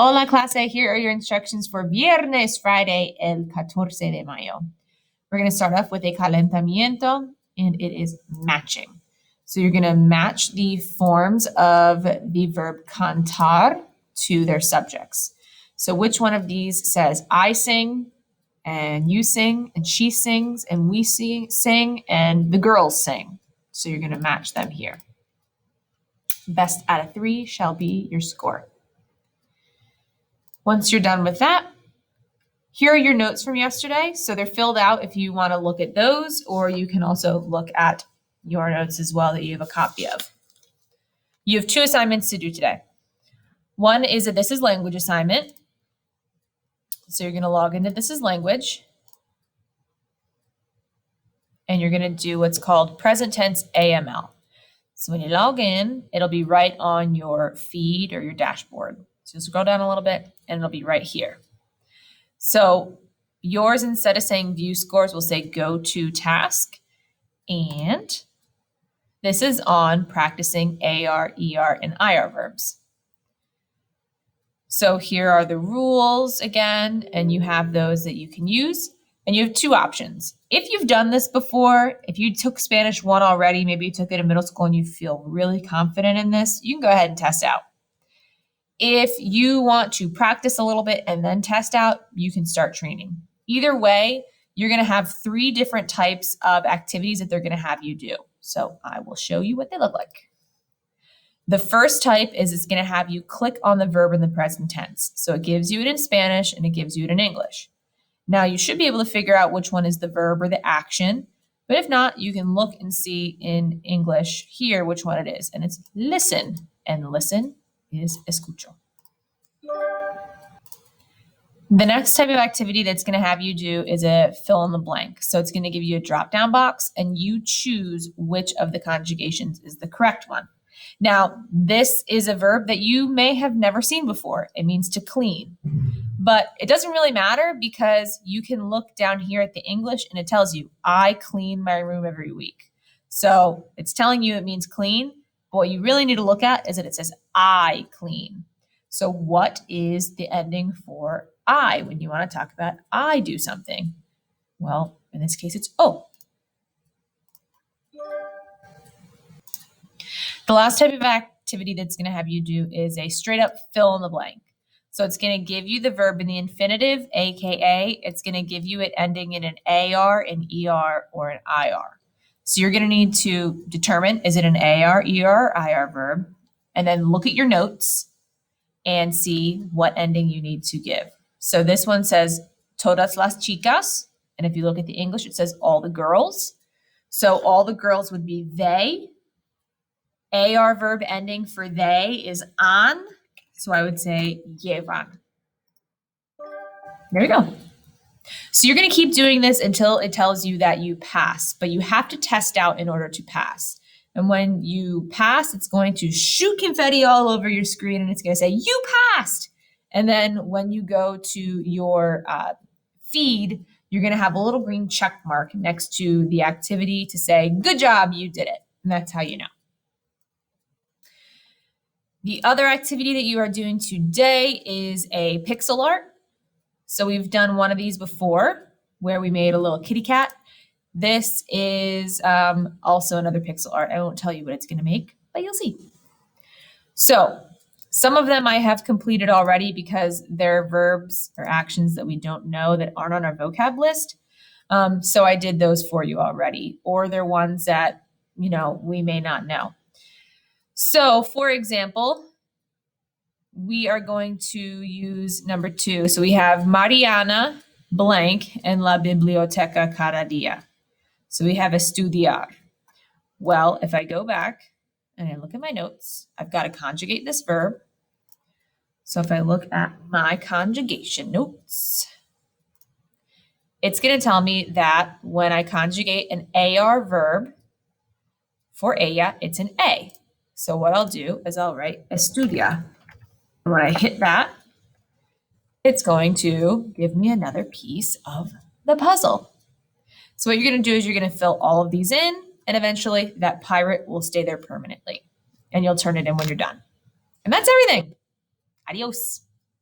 Hola clase, here are your instructions for Viernes, Friday, el 14 de mayo. We're going to start off with a calentamiento, and it is matching. So you're going to match the forms of the verb cantar to their subjects. So which one of these says I sing, and you sing, and she sings, and we sing, and the girls sing. So you're going to match them here. Best out of 3 shall be your score. Once you're done with that, here are your notes from yesterday. So they're filled out if you want to look at those, or you can also look at your notes as well that you have a copy of. You have 2 assignments to do today. One is a This is Language assignment. So you're going to log into This is Language, and you're going to do what's called present tense AML. So when you log in, it'll be right on your feed or your dashboard. So scroll down a little bit, and it'll be right here. So yours, instead of saying view scores, will say go to task. And this is on practicing AR, ER, and IR verbs. So here are the rules again, and you have those that you can use. And you have 2 options. If you've done this before, if you took Spanish 1 already, maybe you took it in middle school and you feel really confident in this, you can go ahead and test out. If you want to practice a little bit and then test out, you can start training. Either way, you're going to have 3 different types of activities that they're going to have you do. So I will show you what they look like. The first type is it's going to have you click on the verb in the present tense. So it gives you it in Spanish and it gives you it in English. Now you should be able to figure out which one is the verb or the action, but if not, you can look and see in English here which one it is. And it's listen, and listen is escucho. The next type of activity that's going to have you do is a fill in the blank. So it's going to give you a drop-down box, and you choose which of the conjugations is the correct one. Now, this is a verb that you may have never seen before. It means to clean. But it doesn't really matter because you can look down here at the English and it tells you, I clean my room every week. So it's telling you it means clean. But what you really need to look at is that it says I clean. So what is the ending for I when you want to talk about I do something? Well, in this case, it's O. The last type of activity that's going to have you do is a straight up fill in the blank. So it's going to give you the verb in the infinitive, AKA. It's going to give you it ending in an AR, an ER, or an IR. So you're going to need to determine, is it an AR, ER, or IR verb? And then look at your notes and see what ending you need to give. So this one says todas las chicas. And if you look at the English, it says all the girls. So all the girls would be they. AR verb ending for they is an. So I would say llevan. There you go. So you're going to keep doing this until it tells you that you pass, but you have to test out in order to pass. And when you pass, it's going to shoot confetti all over your screen and it's going to say, you passed. And then when you go to your feed, you're going to have a little green check mark next to the activity to say, good job, you did it. And that's how you know. The other activity that you are doing today is a pixel art. So we've done one of these before where we made a little kitty cat. This is also another pixel art. I won't tell you what it's going to make, but you'll see. So some of them I have completed already because they're verbs or actions that we don't know that aren't on our vocab list. So I did those for you already, or they're ones that, we may not know. So, for example, we are going to use number 2. So we have Mariana blank en la biblioteca cada día. So we have estudiar. Well, if I go back and I look at my notes, I've got to conjugate this verb. So if I look at my conjugation notes, it's going to tell me that when I conjugate an AR verb for ella, it's an A. So what I'll do is I'll write estudia. And when I hit that, it's going to give me another piece of the puzzle. So what you're going to do is you're going to fill all of these in, and eventually that pirate will stay there permanently. And you'll turn it in when you're done. And that's everything. Adios.